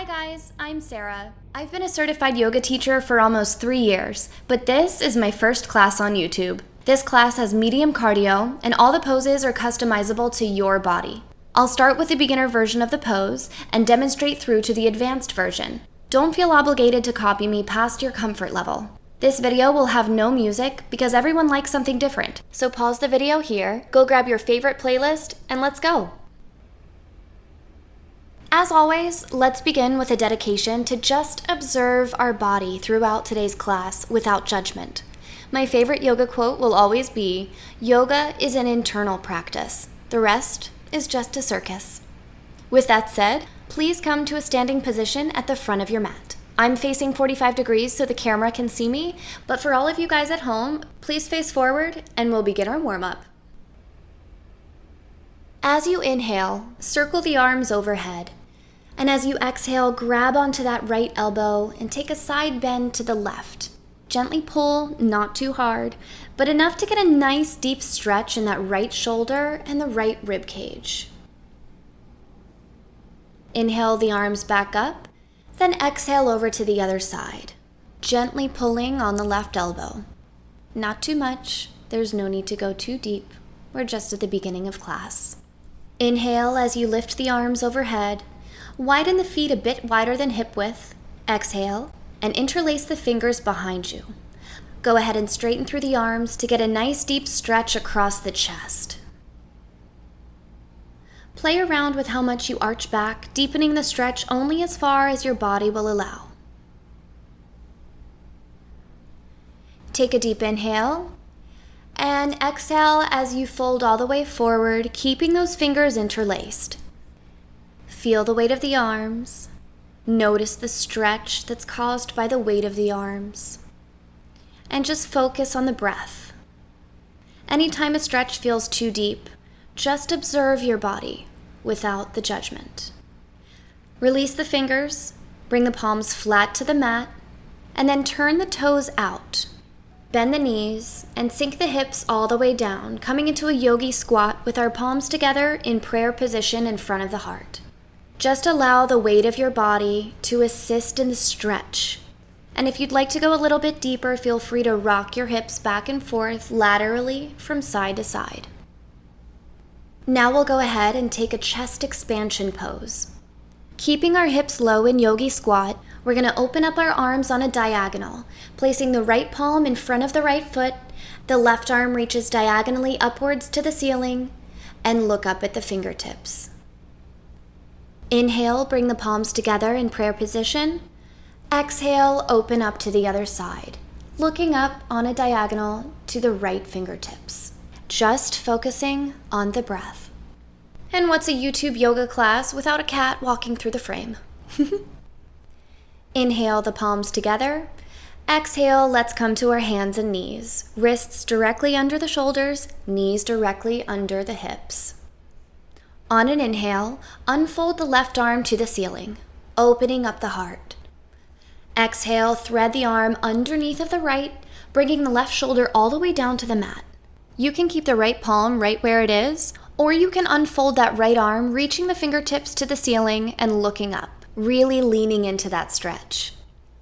Hi guys, I'm Sarah. I've been a certified yoga teacher for almost 3 years, but this is my first class on YouTube. This class has medium cardio, and all the poses are customizable to your body. I'll start with the beginner version of the pose and demonstrate through to the advanced version. Don't feel obligated to copy me past your comfort level. This video will have no music because everyone likes something different. So pause the video here, go grab your favorite playlist, and let's go. As always, let's begin with a dedication to just observe our body throughout today's class without judgment. My favorite yoga quote will always be, "Yoga is an internal practice. The rest is just a circus." With that said, please come to a standing position at the front of your mat. I'm facing 45 degrees so the camera can see me, but for all of you guys at home, please face forward and we'll begin our warm-up. As you inhale, circle the arms overhead. And as you exhale, grab onto that right elbow and take a side bend to the left. Gently pull, not too hard, but enough to get a nice deep stretch in that right shoulder and the right rib cage. Inhale the arms back up, then exhale over to the other side, gently pulling on the left elbow. Not too much, there's no need to go too deep. We're just at the beginning of class. Inhale as you lift the arms overhead. Widen the feet a bit wider than hip width. Exhale, and interlace the fingers behind you. Go ahead and straighten through the arms to get a nice deep stretch across the chest. Play around with how much you arch back, deepening the stretch only as far as your body will allow. Take a deep inhale, and exhale as you fold all the way forward, keeping those fingers interlaced. Feel the weight of the arms. Notice the stretch that's caused by the weight of the arms. And just focus on the breath. Anytime a stretch feels too deep, just observe your body without the judgment. Release the fingers, bring the palms flat to the mat, and then turn the toes out. Bend the knees and sink the hips all the way down, coming into a yogi squat with our palms together in prayer position in front of the heart. Just allow the weight of your body to assist in the stretch. And if you'd like to go a little bit deeper, feel free to rock your hips back and forth laterally from side to side. Now we'll go ahead and take a chest expansion pose. Keeping our hips low in yogi squat, we're going to open up our arms on a diagonal, placing the right palm in front of the right foot, the left arm reaches diagonally upwards to the ceiling, and look up at the fingertips. Inhale, bring the palms together in prayer position. Exhale, open up to the other side, looking up on a diagonal to the right fingertips. Just focusing on the breath. And what's a YouTube yoga class without a cat walking through the frame? Inhale the palms together. Exhale, let's come to our hands and knees. Wrists directly under the shoulders, knees directly under the hips. On an inhale, unfold the left arm to the ceiling, opening up the heart. Exhale, thread the arm underneath of the right, bringing the left shoulder all the way down to the mat. You can keep the right palm right where it is, or you can unfold that right arm, reaching the fingertips to the ceiling and looking up, really leaning into that stretch.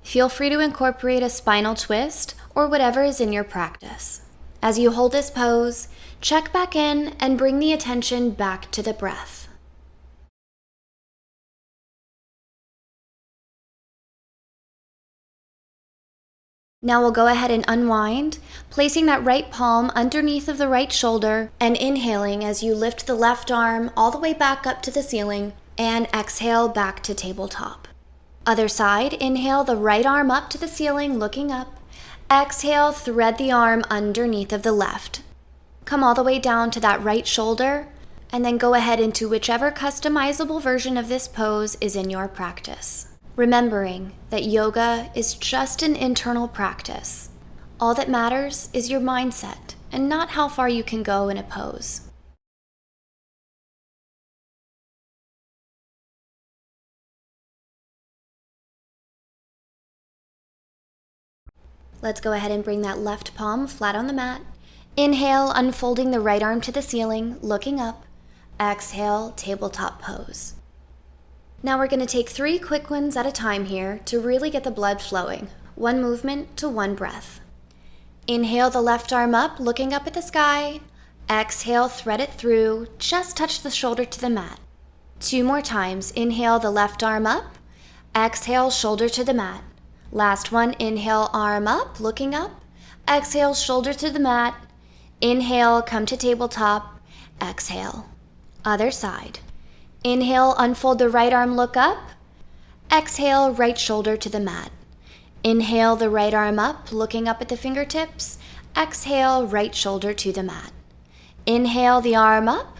Feel free to incorporate a spinal twist or whatever is in your practice. As you hold this pose, check back in and bring the attention back to the breath. Now we'll go ahead and unwind, placing that right palm underneath of the right shoulder and inhaling as you lift the left arm all the way back up to the ceiling and exhale back to tabletop. Other side, inhale the right arm up to the ceiling, looking up. Exhale, thread the arm underneath of the left. Come all the way down to that right shoulder, and then go ahead into whichever customizable version of this pose is in your practice. Remembering that yoga is just an internal practice. All that matters is your mindset and not how far you can go in a pose. Let's go ahead and bring that left palm flat on the mat. Inhale, unfolding the right arm to the ceiling, looking up. Exhale, tabletop pose. Now we're going to take 3 quick ones at a time here to really get the blood flowing. 1 movement to 1 breath. Inhale the left arm up, looking up at the sky. Exhale, thread it through, just touch the shoulder to the mat. 2 more times. Inhale the left arm up. Exhale, shoulder to the mat. Last one. Inhale, arm up, looking up. Exhale, shoulder to the mat. Inhale, come to tabletop. Exhale. Other side. Inhale, unfold the right arm, look up. Exhale, right shoulder to the mat. Inhale the right arm up, looking up at the fingertips. Exhale, right shoulder to the mat. Inhale the arm up.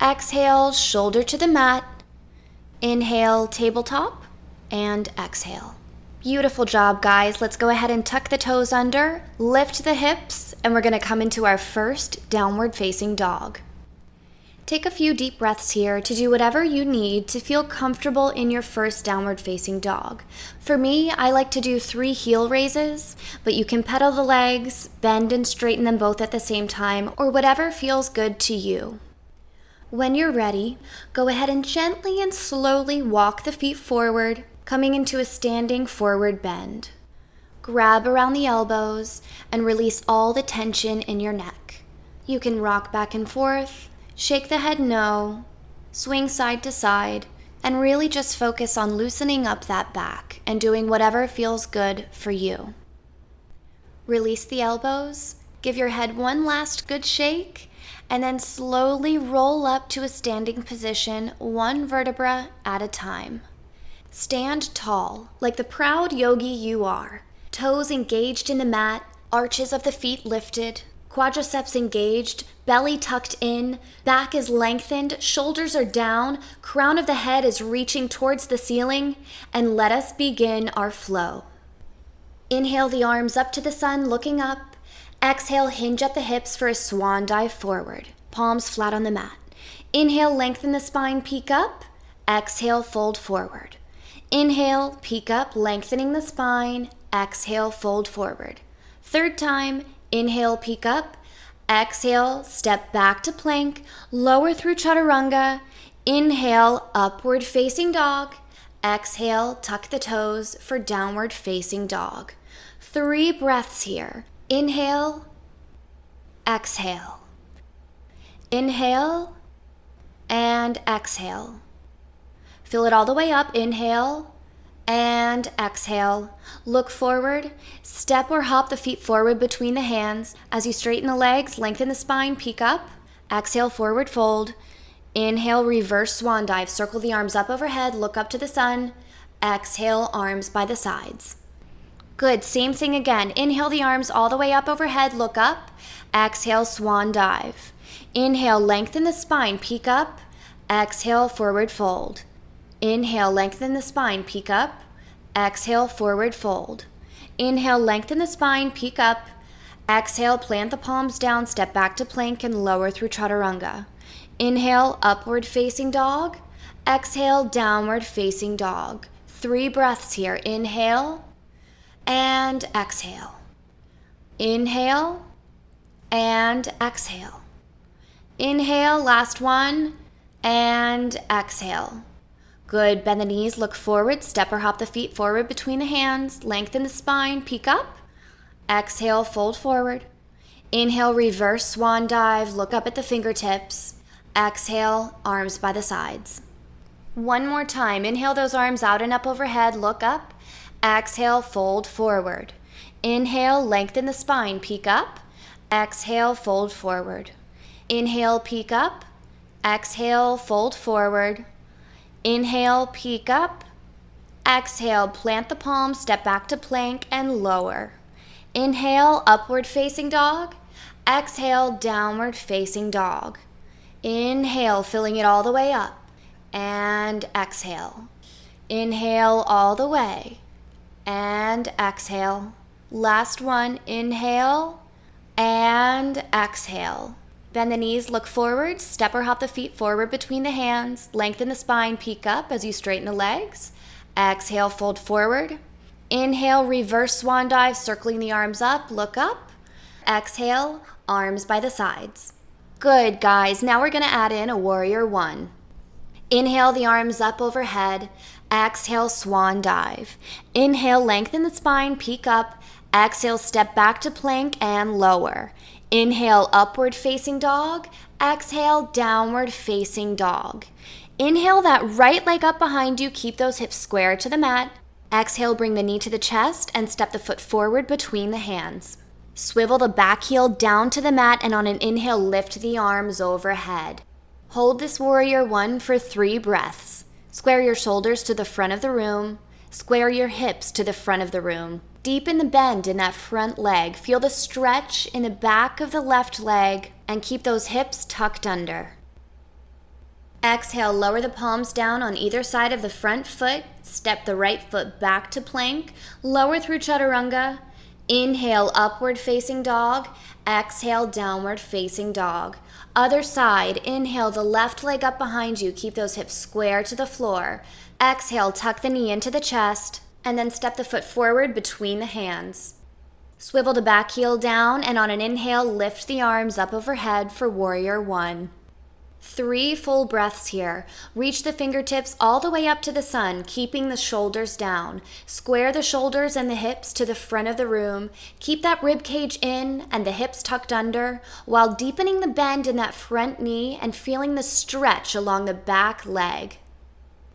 Exhale, shoulder to the mat. Inhale, tabletop, and exhale. Beautiful job, guys. Let's go ahead and tuck the toes under, lift the hips, and we're going to come into our first downward facing dog. Take a few deep breaths here to do whatever you need to feel comfortable in your first downward facing dog. For me, I like to do 3 heel raises, but you can pedal the legs, bend and straighten them both at the same time, or whatever feels good to you. When you're ready, go ahead and gently and slowly walk the feet forward, coming into a standing forward bend. Grab around the elbows and release all the tension in your neck. You can rock back and forth, shake the head no, swing side to side, and really just focus on loosening up that back and doing whatever feels good for you. Release the elbows, give your head one last good shake, and then slowly roll up to a standing position, 1 vertebra at a time. Stand tall, like the proud yogi you are. Toes engaged in the mat, arches of the feet lifted, quadriceps engaged, belly tucked in, back is lengthened, shoulders are down, crown of the head is reaching towards the ceiling, and let us begin our flow. Inhale the arms up to the sun, looking up. Exhale, hinge at the hips for a swan dive forward, palms flat on the mat. Inhale, lengthen the spine, peek up. Exhale, fold forward. Inhale, peek up, lengthening the spine. Exhale, fold forward. 3rd time, inhale, peek up. Exhale, step back to plank, lower through chaturanga. Inhale, upward facing dog. Exhale, tuck the toes for downward facing dog. 3 breaths here. Inhale, exhale. Inhale, and exhale. Fill it all the way up. Inhale, and exhale. Look forward. Step or hop the feet forward between the hands. As you straighten the legs, lengthen the spine, peek up. Exhale, forward fold. Inhale, reverse swan dive. Circle the arms up overhead, look up to the sun. Exhale, arms by the sides. Good, same thing again. Inhale the arms all the way up overhead, look up. Exhale, swan dive. Inhale, lengthen the spine, peek up. Exhale, forward fold. Inhale, lengthen the spine, peek up. Exhale, forward fold. Inhale, lengthen the spine, peek up. Exhale, plant the palms down, step back to plank and lower through chaturanga. Inhale, upward facing dog. Exhale, downward facing dog. 3 breaths here. Inhale and exhale. Inhale and exhale. Inhale, last one, and exhale. Good, bend the knees, look forward, step or hop the feet forward between the hands, lengthen the spine, peek up. Exhale, fold forward. Inhale, reverse swan dive, look up at the fingertips. Exhale, arms by the sides. 1 more time. Inhale those arms out and up overhead, look up. Exhale, fold forward. Inhale, lengthen the spine, peek up. Exhale, fold forward. Inhale, peek up. Exhale, fold forward. Inhale, peek up. Exhale, plant the palms, step back to plank and lower. Inhale, upward facing dog. Exhale, downward facing dog. Inhale, filling it all the way up. And exhale. Inhale all the way. And exhale. Last one. Inhale and exhale. Bend the knees, look forward, step or hop the feet forward between the hands, lengthen the spine, peek up as you straighten the legs. Exhale, fold forward. Inhale, reverse swan dive, circling the arms up, look up. Exhale, arms by the sides. Good, guys. Now we're going to add in a warrior 1. Inhale the arms up overhead. Exhale, swan dive. Inhale, lengthen the spine, peek up. Exhale, step back to plank and lower. Inhale, upward facing dog. Exhale, downward facing dog. Inhale that right leg up behind you. Keep those hips square to the mat. Exhale, bring the knee to the chest and step the foot forward between the hands. Swivel the back heel down to the mat, and on an inhale, lift the arms overhead. Hold this warrior one for 3 breaths. Square your shoulders to the front of the room. Square your hips to the front of the room. Deepen the bend in that front leg. Feel the stretch in the back of the left leg, and keep those hips tucked under. Exhale, lower the palms down on either side of the front foot. Step the right foot back to plank. Lower through chaturanga. Inhale, upward facing dog. Exhale, downward facing dog. Other side, inhale the left leg up behind you. Keep those hips square to the floor. Exhale, tuck the knee into the chest, and then step the foot forward between the hands. Swivel the back heel down, and on an inhale, lift the arms up overhead for warrior one. 3 full breaths here. Reach the fingertips all the way up to the sun, keeping the shoulders down. Square the shoulders and the hips to the front of the room. Keep that rib cage in and the hips tucked under, while deepening the bend in that front knee and feeling the stretch along the back leg.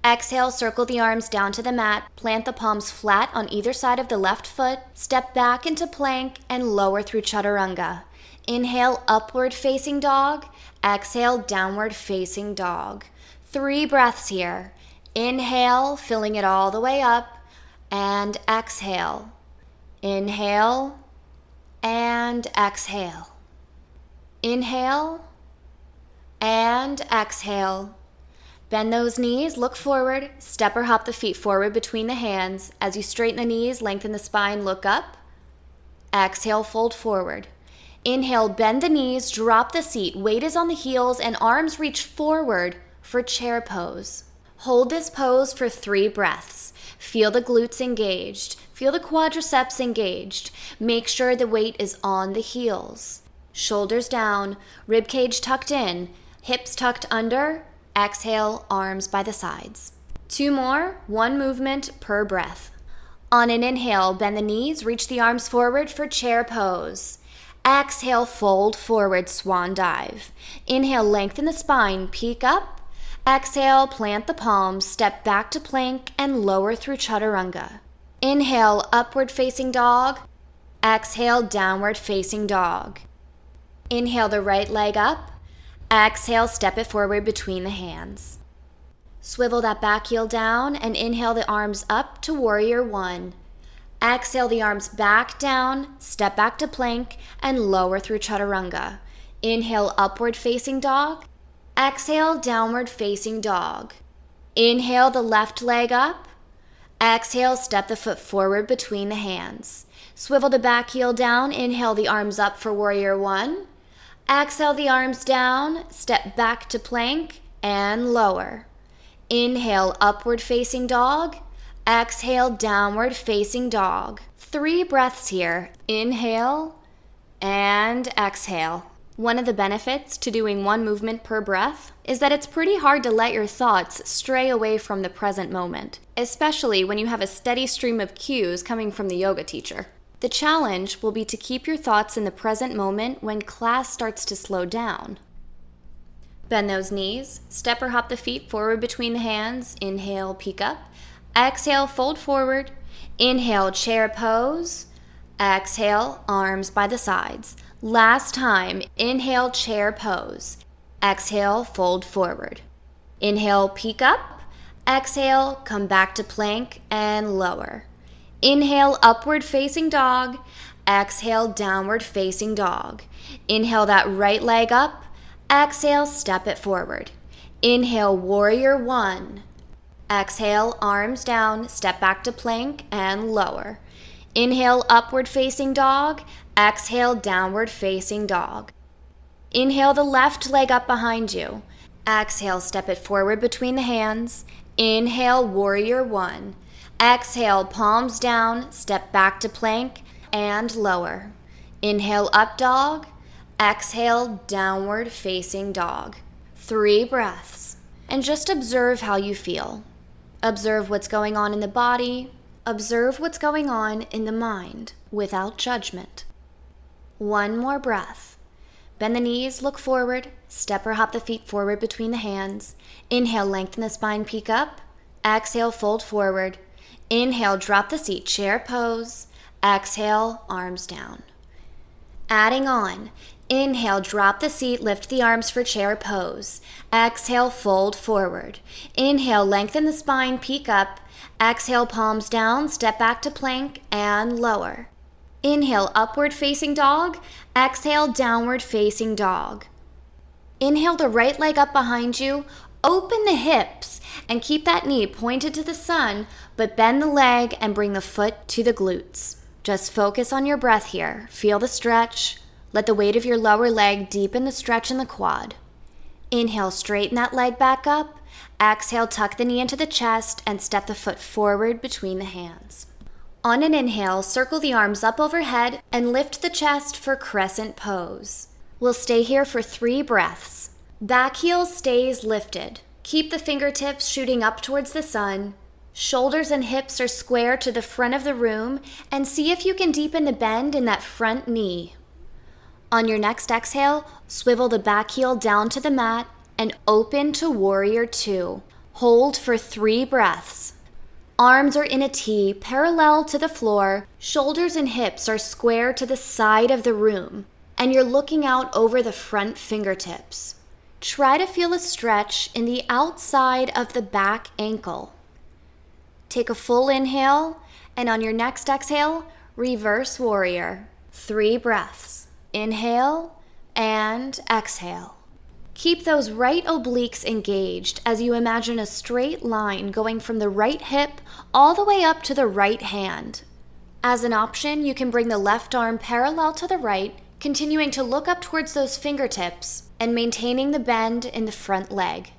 Exhale, circle the arms down to the mat. Plant the palms flat on either side of the left foot. Step back into plank and lower through chaturanga. Inhale, upward facing dog. Exhale, downward facing dog. 3 breaths here. Inhale, filling it all the way up, and exhale. Inhale, and exhale. Inhale, and exhale. Bend those knees, look forward, step or hop the feet forward between the hands. As you straighten the knees, lengthen the spine, look up. Exhale, fold forward. Inhale, bend the knees, drop the seat, weight is on the heels, and arms reach forward for chair pose. Hold this pose for 3 breaths. Feel the glutes engaged. Feel the quadriceps engaged. Make sure the weight is on the heels. Shoulders down, rib cage tucked in, hips tucked under. Exhale, arms by the sides. 2 more, 1 movement per breath. On an inhale, bend the knees, reach the arms forward for chair pose. Exhale, fold forward, swan dive. Inhale, lengthen the spine, peek up. Exhale, plant the palms, step back to plank and lower through chaturanga. Inhale, upward facing dog. Exhale, downward facing dog. Inhale the right leg up. Exhale, step it forward between the hands. Swivel that back heel down and inhale the arms up to warrior one. Exhale the arms back down, step back to plank, and lower through chaturanga. Inhale, upward facing dog. Exhale, downward facing dog. Inhale the left leg up. Exhale, step the foot forward between the hands. Swivel the back heel down, inhale the arms up for warrior one. Exhale the arms down, step back to plank, and lower. Inhale, upward facing dog. Exhale, downward facing dog. 3 breaths here. Inhale and exhale. One of the benefits to doing 1 movement per breath is that it's pretty hard to let your thoughts stray away from the present moment, especially when you have a steady stream of cues coming from the yoga teacher. The challenge will be to keep your thoughts in the present moment when class starts to slow down. Bend those knees, step or hop the feet forward between the hands. Inhale, peek up. Exhale, fold forward. Inhale, chair pose. Exhale, arms by the sides. Last time, inhale, chair pose. Exhale, fold forward. Inhale, peek up. Exhale, come back to plank and lower. Inhale, upward facing dog. Exhale, downward facing dog. Inhale that right leg up. Exhale, step it forward. Inhale, warrior one. Exhale, arms down, step back to plank and lower. Inhale, upward facing dog. Exhale, downward facing dog. Inhale the left leg up behind you. Exhale, step it forward between the hands. Inhale, warrior one. Exhale, palms down, step back to plank and lower. Inhale, up dog. Exhale, downward facing dog. 3 breaths. and just observe how you feel. Observe what's going on in the body. Observe what's going on in the mind without judgment. One more breath. Bend the knees, look forward, step or hop the feet forward between the hands. Inhale, lengthen the spine, peek up. Exhale, fold forward. Inhale, drop the seat, chair pose. Exhale, arms down. Adding on. Inhale, drop the seat, lift the arms for chair pose. Exhale, fold forward. Inhale, lengthen the spine, peek up. Exhale, palms down, step back to plank and lower. Inhale, upward facing dog. Exhale, downward facing dog. Inhale the right leg up behind you. Open the hips and keep that knee pointed to the sun, but bend the leg and bring the foot to the glutes. Just focus on your breath here. Feel the stretch. Let the weight of your lower leg deepen the stretch in the quad. Inhale, straighten that leg back up. Exhale, tuck the knee into the chest and step the foot forward between the hands. On an inhale, circle the arms up overhead and lift the chest for crescent pose. We'll stay here for 3 breaths. Back heel stays lifted. Keep the fingertips shooting up towards the sun. Shoulders and hips are square to the front of the room, and see if you can deepen the bend in that front knee. On your next exhale, swivel the back heel down to the mat and open to Warrior 2. Hold for 3 breaths. Arms are in a T, parallel to the floor. Shoulders and hips are square to the side of the room, and you're looking out over the front fingertips. Try to feel a stretch in the outside of the back ankle. Take a full inhale, and on your next exhale, reverse warrior. 3 breaths. Inhale and exhale. Keep those right obliques engaged as you imagine a straight line going from the right hip all the way up to the right hand. As an option, you can bring the left arm parallel to the right, continuing to look up towards those fingertips and maintaining the bend in the front leg.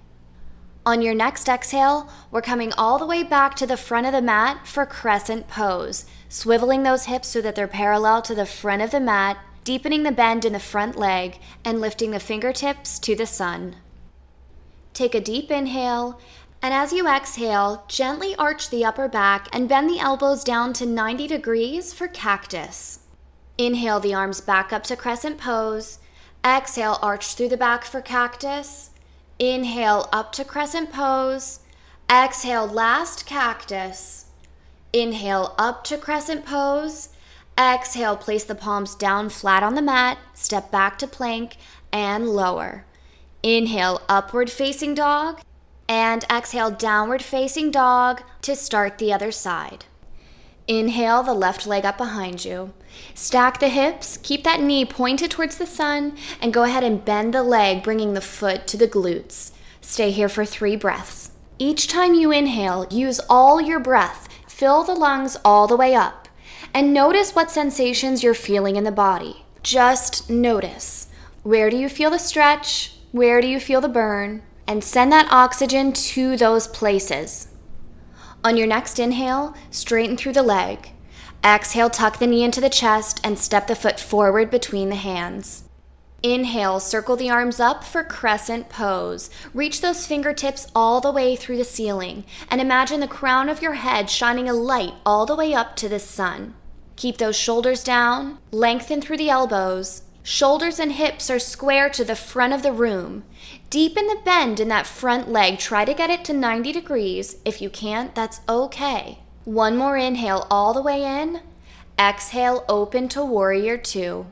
On your next exhale, we're coming all the way back to the front of the mat for crescent pose, swiveling those hips so that they're parallel to the front of the mat, deepening the bend in the front leg, and lifting the fingertips to the sun. Take a deep inhale, and as you exhale, gently arch the upper back and bend the elbows down to 90 degrees for cactus. Inhale the arms back up to crescent pose. Exhale, arch through the back for cactus. Inhale up to crescent pose. Exhale, last cactus. Inhale up to crescent pose. Exhale, place the palms down flat on the mat, step back to plank, and lower. Inhale, upward facing dog, and exhale, downward facing dog to start the other side. Inhale the left leg up behind you. Stack the hips, keep that knee pointed towards the sun, and go ahead and bend the leg, bringing the foot to the glutes. Stay here for 3 breaths. Each time you inhale, use all your breath. Fill the lungs all the way up. And notice what sensations you're feeling in the body. Just notice. Where do you feel the stretch? Where do you feel the burn? And send that oxygen to those places. On your next inhale, straighten through the leg. Exhale, tuck the knee into the chest and step the foot forward between the hands. Inhale, circle the arms up for crescent pose. Reach those fingertips all the way through the ceiling and imagine the crown of your head shining a light all the way up to the sun. Keep those shoulders down, lengthen through the elbows. Shoulders and hips are square to the front of the room. Deepen the bend in that front leg. Try to get it to 90 degrees. If you can't, that's okay. One more inhale all the way in. Exhale, open to Warrior 2.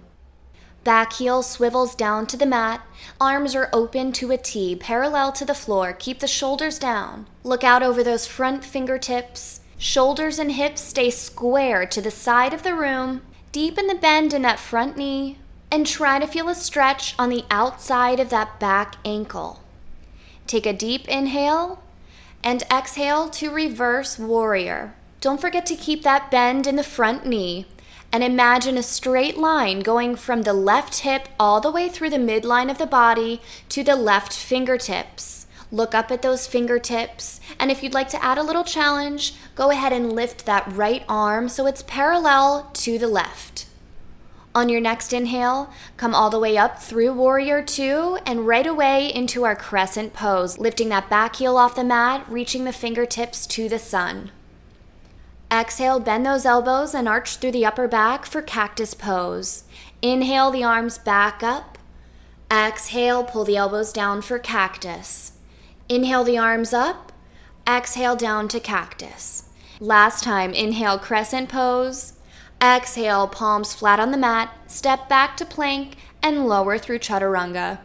Back heel swivels down to the mat. Arms are open to a T, parallel to the floor. Keep the shoulders down. Look out over those front fingertips. Shoulders and hips stay square to the side of the room. Deepen the bend in that front knee. And try to feel a stretch on the outside of that back ankle. Take a deep inhale and exhale to reverse warrior. Don't forget to keep that bend in the front knee. And imagine a straight line going from the left hip all the way through the midline of the body to the left fingertips. Look up at those fingertips, and if you'd like to add a little challenge, go ahead and lift that right arm so it's parallel to the left. On your next inhale, come all the way up through Warrior Two and right away into our crescent pose, lifting that back heel off the mat, reaching the fingertips to the sun. Exhale, bend those elbows and arch through the upper back for cactus pose. Inhale the arms back up. Exhale, pull the elbows down for cactus. Inhale the arms up. Exhale down to cactus. Last time, inhale crescent pose. Exhale, palms flat on the mat, step back to plank, and lower through chaturanga.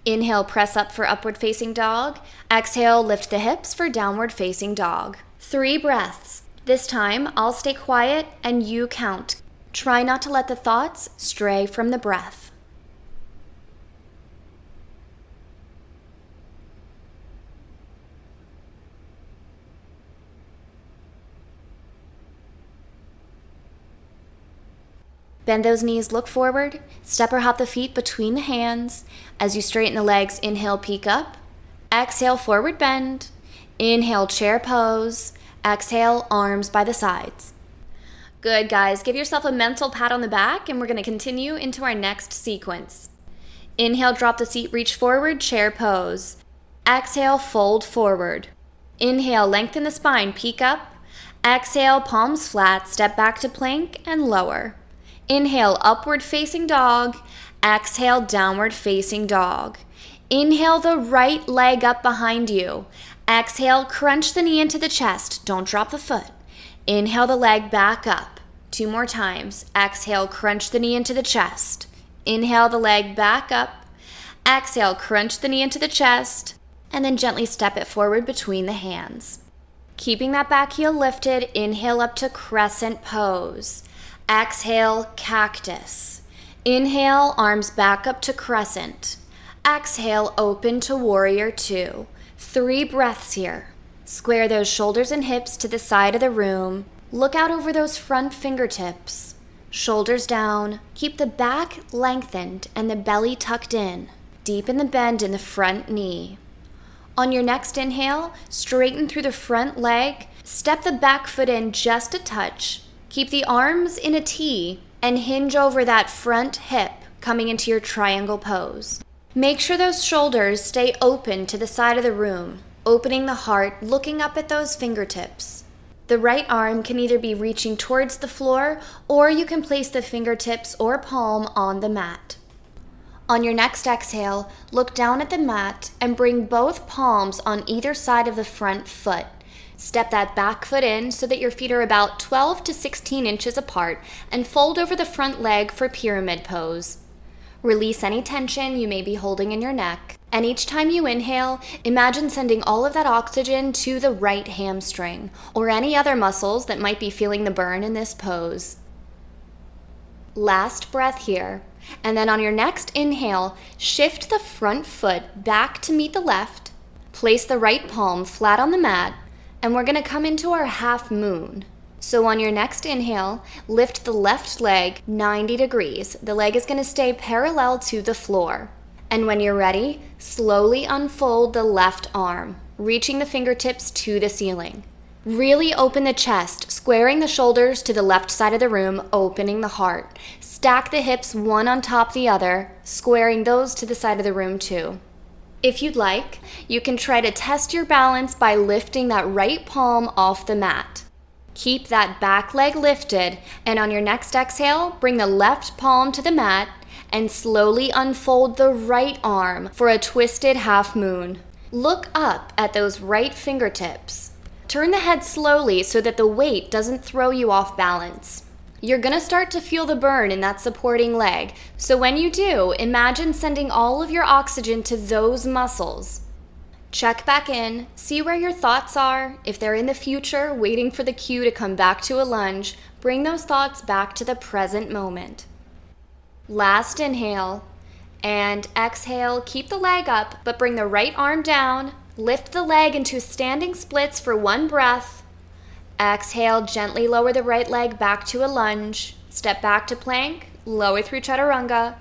Inhale, press up for upward facing dog. Exhale, lift the hips for downward facing dog. 3 breaths. This time, I'll stay quiet and you count. Try not to let the thoughts stray from the breath. Bend those knees, look forward, step or hop the feet between the hands. As you straighten the legs, inhale, peek up. Exhale, forward bend. Inhale, chair pose. Exhale, arms by the sides. Good, guys. Give yourself a mental pat on the back, and we're going to continue into our next sequence. Inhale, drop the seat, reach forward, chair pose. Exhale, fold forward. Inhale, lengthen the spine, peek up. Exhale, palms flat, step back to plank and lower. Inhale, upward facing dog. Exhale, downward facing dog. Inhale the right leg up behind you. Exhale, crunch the knee into the chest. Don't drop the foot. Inhale the leg back up. 2 more times. Exhale, crunch the knee into the chest. Inhale the leg back up. Exhale, crunch the knee into the chest. And then gently step it forward between the hands. Keeping that back heel lifted, inhale up to crescent pose. Exhale, cactus. Inhale, arms back up to crescent. Exhale, open to warrior two. 3 breaths here. Square those shoulders and hips to the side of the room. Look out over those front fingertips. Shoulders down. Keep the back lengthened and the belly tucked in. Deepen the bend in the front knee. On your next inhale, straighten through the front leg. Step the back foot in just a touch. Keep the arms in a T and hinge over that front hip, coming into your triangle pose. Make sure those shoulders stay open to the side of the room, opening the heart, looking up at those fingertips. The right arm can either be reaching towards the floor, or you can place the fingertips or palm on the mat. On your next exhale, look down at the mat and bring both palms on either side of the front foot. Step that back foot in so that your feet are about 12 to 16 inches apart and fold over the front leg for pyramid pose. Release any tension you may be holding in your neck. And each time you inhale, imagine sending all of that oxygen to the right hamstring or any other muscles that might be feeling the burn in this pose. Last breath here. And then on your next inhale, shift the front foot back to meet the left. Place the right palm flat on the mat. And we're going to come into our half moon. So on your next inhale, lift the left leg 90 degrees. The leg is going to stay parallel to the floor. And when you're ready, slowly unfold the left arm, reaching the fingertips to the ceiling. Really open the chest, squaring the shoulders to the left side of the room, opening the heart. Stack the hips one on top the other, squaring those to the side of the room too. If you'd like, you can try to test your balance by lifting that right palm off the mat. Keep that back leg lifted, and on your next exhale, bring the left palm to the mat and slowly unfold the right arm for a twisted half moon. Look up at those right fingertips. Turn the head slowly so that the weight doesn't throw you off balance. You're going to start to feel the burn in that supporting leg, so when you do, imagine sending all of your oxygen to those muscles. Check back in, see where your thoughts are. If they're in the future, waiting for the cue to come back to a lunge, bring those thoughts back to the present moment. Last inhale, and exhale, keep the leg up, but bring the right arm down. Lift the leg into standing splits for 1 breath. Exhale, gently lower the right leg back to a lunge. Step back to plank, lower through chaturanga.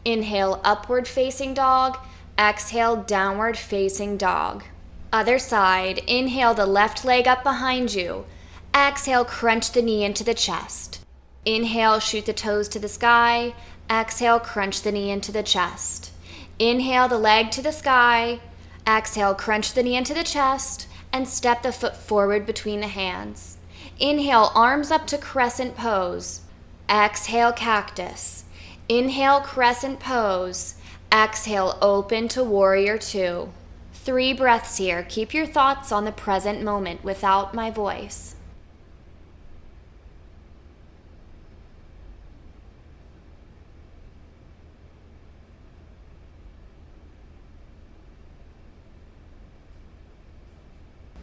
Inhale, upward facing dog. Exhale, downward facing dog. Other side, inhale the left leg up behind you. Exhale, crunch the knee into the chest. Inhale, shoot the toes to the sky. Exhale, crunch the knee into the chest. Inhale the leg to the sky. Exhale, crunch the knee into the chest and step the foot forward between the hands. Inhale, arms up to crescent pose. Exhale, cactus. Inhale, crescent pose. Exhale, open to warrior two. 3 breaths here. Keep your thoughts on the present moment without my voice.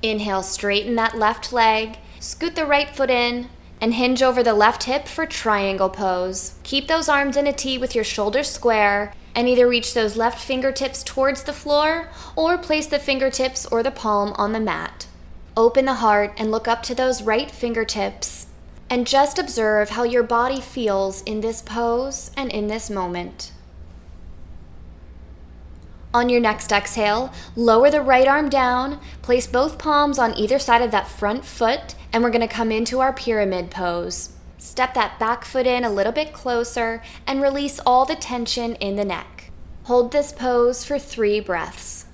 Inhale, straighten that left leg, scoot the right foot in, and hinge over the left hip for triangle pose. Keep those arms in a T with your shoulders square, and either reach those left fingertips towards the floor or place the fingertips or the palm on the mat. Open the heart and look up to those right fingertips, and just observe how your body feels in this pose and in this moment. On your next exhale, lower the right arm down, place both palms on either side of that front foot, and we're going to come into our pyramid pose. Step that back foot in a little bit closer and release all the tension in the neck. Hold this pose for 3 breaths.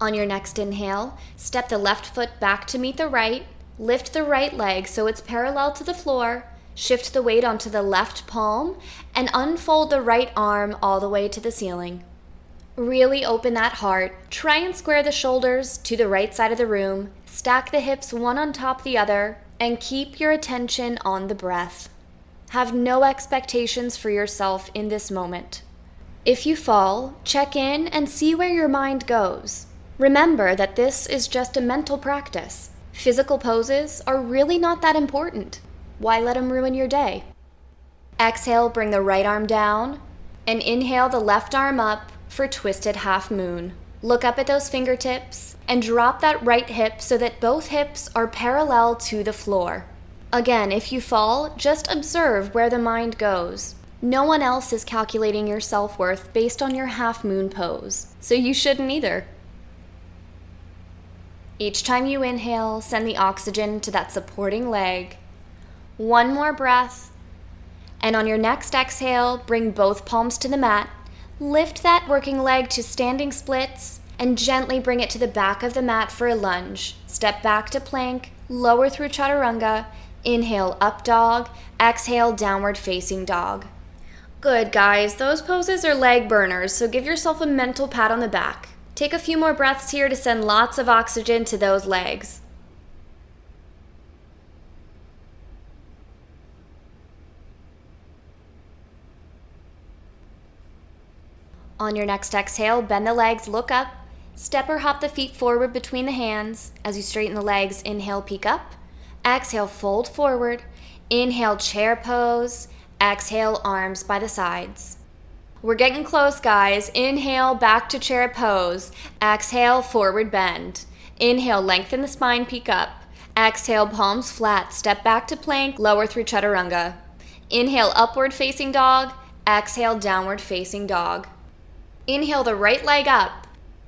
On your next inhale, step the left foot back to meet the right, lift the right leg so it's parallel to the floor, shift the weight onto the left palm, and unfold the right arm all the way to the ceiling. Really open that heart, try and square the shoulders to the right side of the room, stack the hips one on top the other, and keep your attention on the breath. Have no expectations for yourself in this moment. If you fall, check in and see where your mind goes. Remember that this is just a mental practice. Physical poses are really not that important. Why let them ruin your day? Exhale, bring the right arm down, and inhale the left arm up for twisted half moon. Look up at those fingertips and drop that right hip so that both hips are parallel to the floor. Again, if you fall, just observe where the mind goes. No one else is calculating your self-worth based on your half moon pose, so you shouldn't either. Each time you inhale, send the oxygen to that supporting leg. 1 more breath. And on your next exhale, bring both palms to the mat. Lift that working leg to standing splits and gently bring it to the back of the mat for a lunge. Step back to plank, lower through chaturanga. Inhale, up dog. Exhale, downward facing dog. Good, guys. Those poses are leg burners, so give yourself a mental pat on the back. Take a few more breaths here to send lots of oxygen to those legs. On your next exhale, bend the legs, look up, step or hop the feet forward between the hands. As you straighten the legs, inhale, peek up. Exhale, fold forward. Inhale, chair pose. Exhale, arms by the sides. We're getting close, guys. Inhale, back to chair pose. Exhale, forward bend. Inhale, lengthen the spine, peek up. Exhale, palms flat, step back to plank, lower through chaturanga. Inhale, upward facing dog. Exhale, downward facing dog. Inhale the right leg up.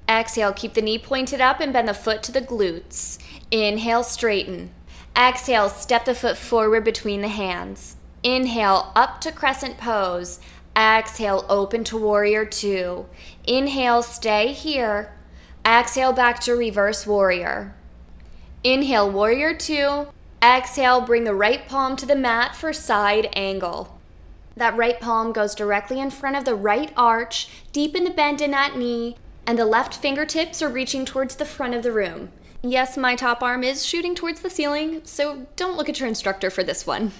Exhale, keep the knee pointed up and bend the foot to the glutes. Inhale, straighten. Exhale, step the foot forward between the hands. Inhale, up to crescent pose. Exhale, open to warrior two. Inhale, stay here. Exhale, back to reverse warrior. Inhale, warrior two. Exhale, bring the right palm to the mat for side angle. That right palm goes directly in front of the right arch, deepen the bend in that knee, and the left fingertips are reaching towards the front of the room. Yes, my top arm is shooting towards the ceiling, so don't look at your instructor for this one.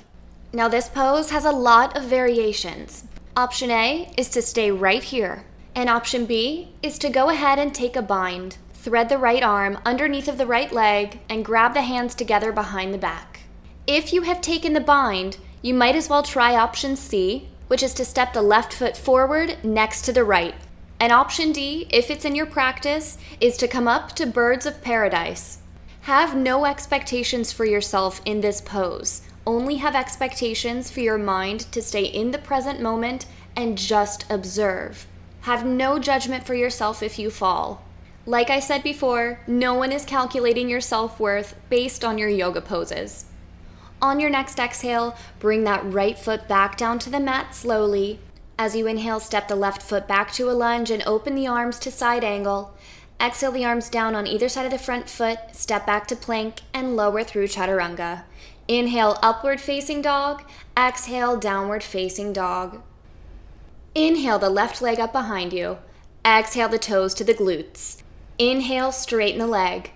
Now this pose has a lot of variations. Option A is to stay right here, and option B is to go ahead and take a bind. Thread the right arm underneath of the right leg and grab the hands together behind the back. If you have taken the bind, you might as well try option C, which is to step the left foot forward next to the right. And option D, if it's in your practice, is to come up to birds of paradise. Have no expectations for yourself in this pose. Only have expectations for your mind to stay in the present moment and just observe. Have no judgment for yourself if you fall. Like I said before, no one is calculating your self-worth based on your yoga poses. On your next exhale, bring that right foot back down to the mat slowly. As you inhale, step the left foot back to a lunge and open the arms to side angle. Exhale the arms down on either side of the front foot, step back to plank, and lower through chaturanga. Inhale, upward facing dog. Exhale, downward facing dog. Inhale the left leg up behind you. Exhale the toes to the glutes. Inhale, straighten the leg.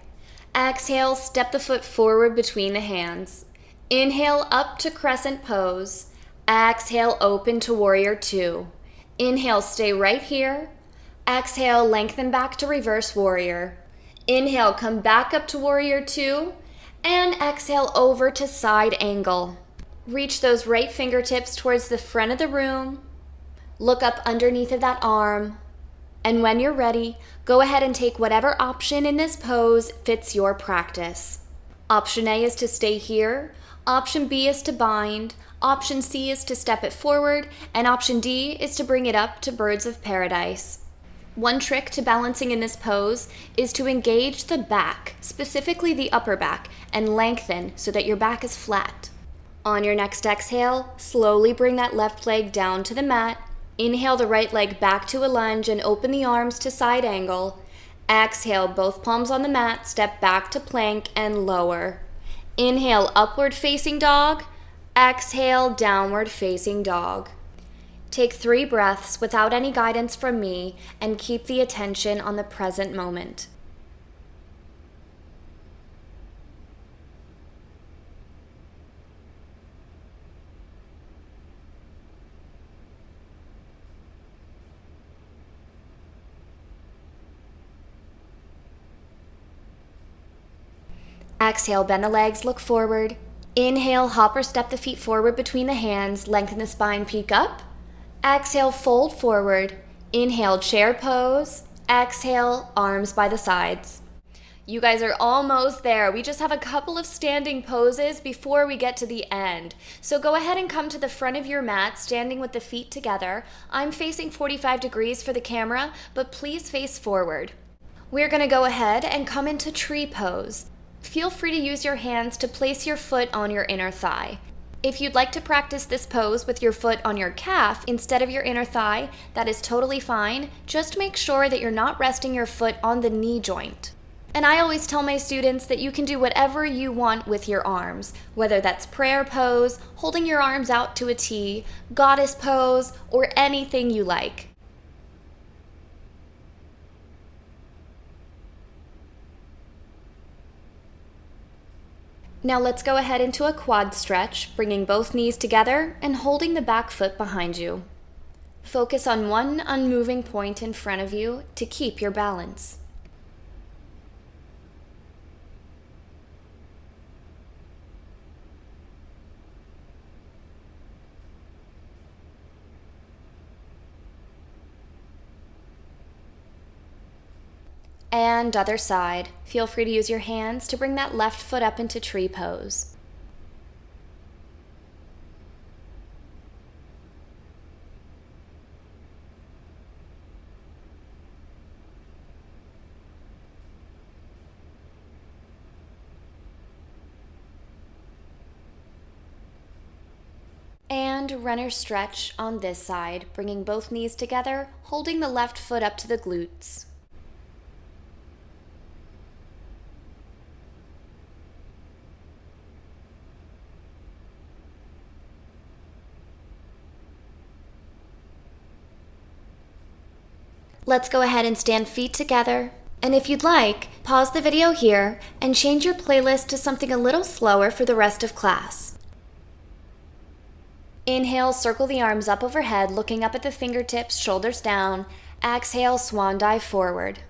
Exhale, step the foot forward between the hands. Inhale, up to crescent pose. Exhale, open to warrior two. Inhale, stay right here. Exhale, lengthen back to reverse warrior. Inhale, come back up to warrior two. And exhale over to side angle. Reach those right fingertips towards the front of the room. Look up underneath of that arm. And when you're ready, go ahead and take whatever option in this pose fits your practice. Option A is to stay here. Option B is to bind. Option C is to step it forward. And option D is to bring it up to birds of paradise. One trick to balancing in this pose is to engage the back, specifically the upper back, and lengthen so that your back is flat. On your next exhale, slowly bring that left leg down to the mat. Inhale the right leg back to a lunge and open the arms to side angle. Exhale, both palms on the mat, step back to plank and lower. Inhale, upward facing dog. Exhale, downward facing dog. Take 3 breaths without any guidance from me and keep the attention on the present moment. Exhale, bend the legs, look forward. Inhale, hop or step the feet forward between the hands, lengthen the spine, peek up. Exhale, fold forward. Inhale, chair pose. Exhale, arms by the sides. You guys are almost there. We just have a couple of standing poses before we get to the end. So go ahead and come to the front of your mat, standing with the feet together. I'm facing 45 degrees for the camera, but please face forward. We're going to go ahead and come into tree pose. Feel free to use your hands to place your foot on your inner thigh. If you'd like to practice this pose with your foot on your calf instead of your inner thigh, that is totally fine. Just make sure that you're not resting your foot on the knee joint. And I always tell my students that you can do whatever you want with your arms, whether that's prayer pose, holding your arms out to a T, goddess pose, or anything you like. Now let's go ahead into a quad stretch, bringing both knees together and holding the back foot behind you. Focus on one unmoving point in front of you to keep your balance. And other side. Feel free to use your hands to bring that left foot up into tree pose. And runner stretch on this side, bringing both knees together, holding the left foot up to the glutes. Let's go ahead and stand feet together. And if you'd like, pause the video here and change your playlist to something a little slower for the rest of class. Inhale, circle the arms up overhead, looking up at the fingertips, shoulders down. Exhale, swan dive forward.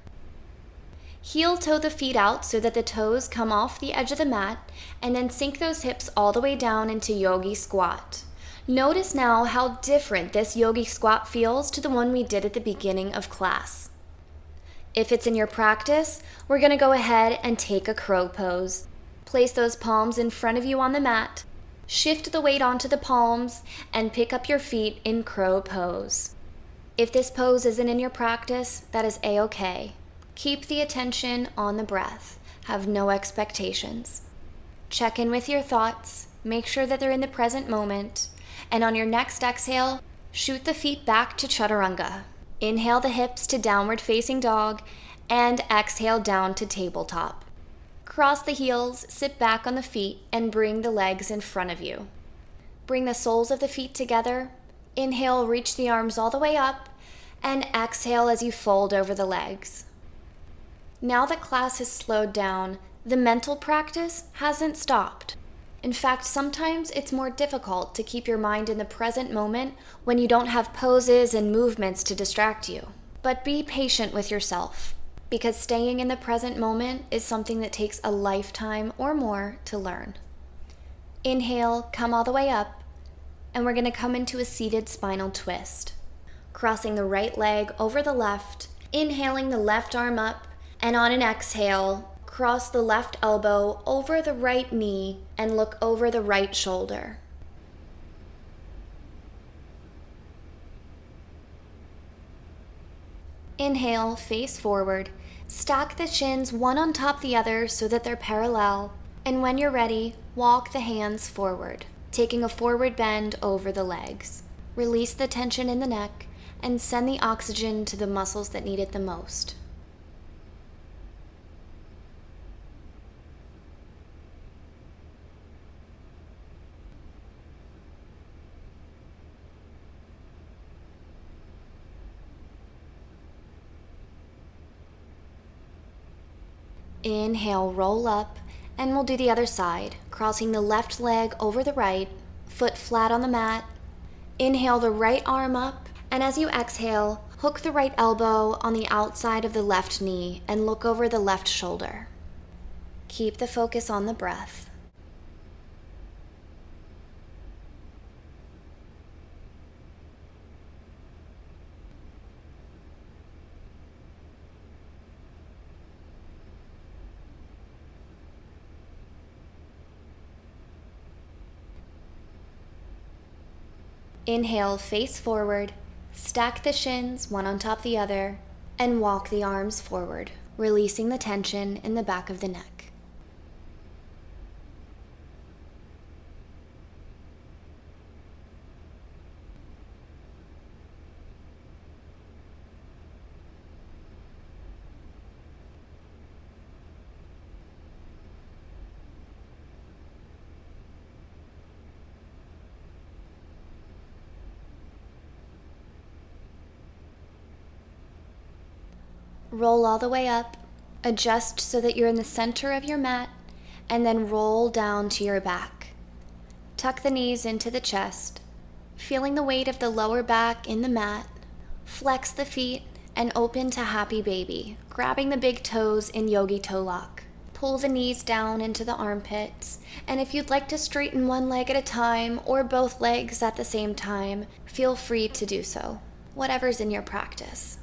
Heel toe the feet out so that the toes come off the edge of the mat, and then sink those hips all the way down into yogi squat. Notice now how different this yogi squat feels to the one we did at the beginning of class. If it's in your practice, we're going to go ahead and take a crow pose. Place those palms in front of you on the mat. Shift the weight onto the palms and pick up your feet in crow pose. If this pose isn't in your practice, that is a-okay. Keep the attention on the breath. Have no expectations. Check in with your thoughts, make sure that they're in the present moment, and on your next exhale, shoot the feet back to chaturanga. Inhale the hips to downward facing dog, and exhale down to tabletop. Cross the heels, sit back on the feet, and bring the legs in front of you. Bring the soles of the feet together. Inhale, reach the arms all the way up, and exhale as you fold over the legs. Now that class has slowed down, the mental practice hasn't stopped. In fact, sometimes it's more difficult to keep your mind in the present moment when you don't have poses and movements to distract you. But be patient with yourself, because staying in the present moment is something that takes a lifetime or more to learn. Inhale, come all the way up, and we're going to come into a seated spinal twist. Crossing the right leg over the left, inhaling the left arm up, and on an exhale, cross the left elbow over the right knee and look over the right shoulder. Inhale, face forward. Stack the shins one on top the other so that they're parallel. And when you're ready, walk the hands forward, taking a forward bend over the legs. Release the tension in the neck and send the oxygen to the muscles that need it the most. Inhale, roll up, and we'll do the other side, crossing the left leg over the right, foot flat on the mat. Inhale the right arm up, and as you exhale, hook the right elbow on the outside of the left knee and look over the left shoulder. Keep the focus on the breath. Inhale, face forward, stack the shins one on top the other, and walk the arms forward, releasing the tension in the back of the neck. Roll all the way up, adjust so that you're in the center of your mat, and then roll down to your back. Tuck the knees into the chest, feeling the weight of the lower back in the mat. Flex the feet and open to happy baby, grabbing the big toes in yogi toe lock. Pull the knees down into the armpits, and if you'd like to straighten one leg at a time or both legs at the same time, feel free to do so, whatever's in your practice.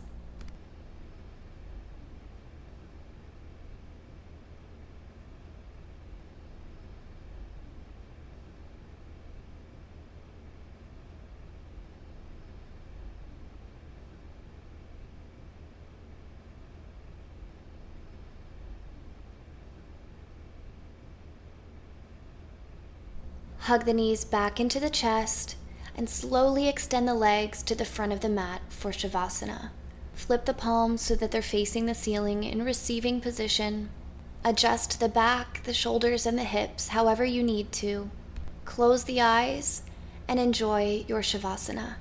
Hug the knees back into the chest and slowly extend the legs to the front of the mat for Shavasana. Flip the palms so that they're facing the ceiling in receiving position. Adjust the back, the shoulders, and the hips however you need to. Close the eyes and enjoy your Shavasana.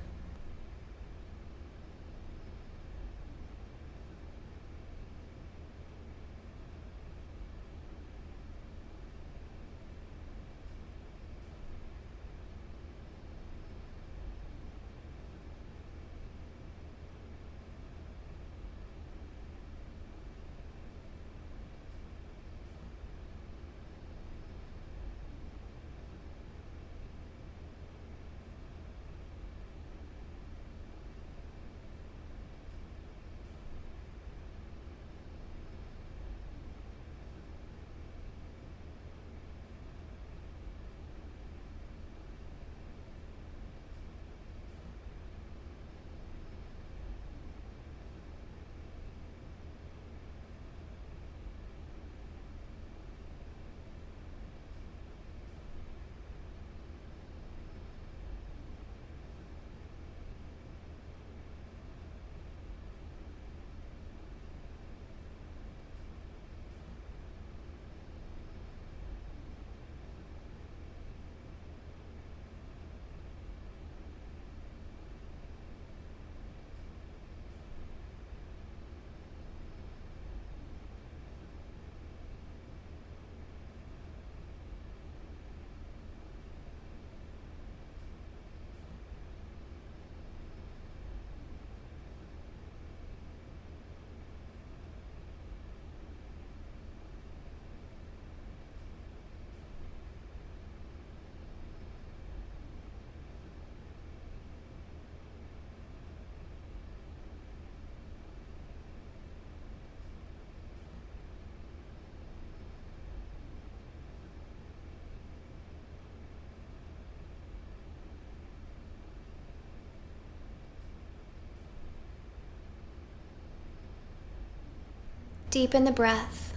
Deepen the breath.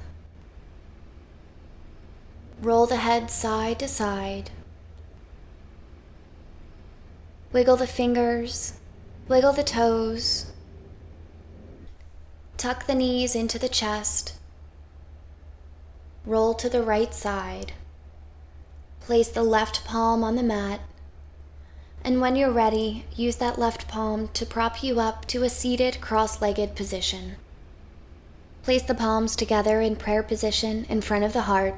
Roll the head side to side. Wiggle the fingers, wiggle the toes. Tuck the knees into the chest. Roll to the right side. Place the left palm on the mat. And when you're ready, use that left palm to prop you up to a seated cross-legged position. Place the palms together in prayer position in front of the heart.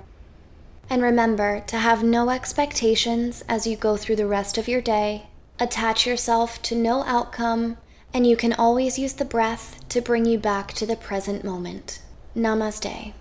And remember to have no expectations as you go through the rest of your day. Attach yourself to no outcome, and you can always use the breath to bring you back to the present moment. Namaste.